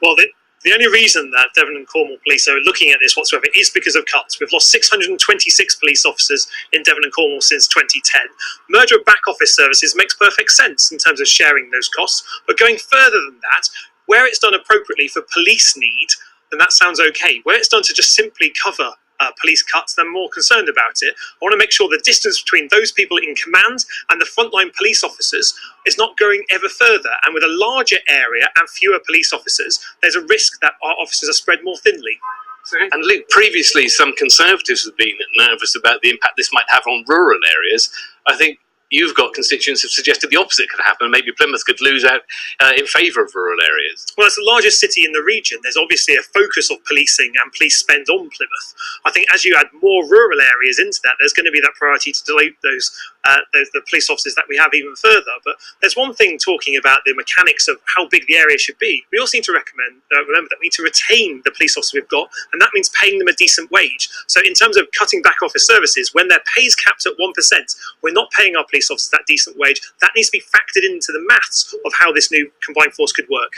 Well, the only reason that Devon and Cornwall police are looking at this whatsoever is because of cuts. We've lost 626 police officers in Devon and Cornwall since 2010. Merger of back office services makes perfect sense in terms of sharing those costs, but going further than that, where it's done appropriately for police need, then that sounds okay. Where it's done to just simply cover police cuts, then I'm more concerned about it. I want to make sure the distance between those people in command and the frontline police officers is not going ever further. And with a larger area and fewer police officers, there's a risk that our officers are spread more thinly. And Luke, previously some Conservatives have been nervous about the impact this might have on rural areas. I think you've got constituents who've suggested the opposite could happen. Maybe Plymouth could lose out in favour of rural areas. Well, it's the largest city in the region. There's obviously a focus of policing and police spend on Plymouth. I think as you add more rural areas into that, there's going to be that priority to dilute the police officers that we have even further. But there's one thing talking about the mechanics of how big the area should be. We also need to remember that we need to retain the police officers we've got, and that means paying them a decent wage. So in terms of cutting back office services, when their pay is capped at 1%, we're not paying our police officers that decent wage. That needs to be factored into the maths of how this new combined force could work.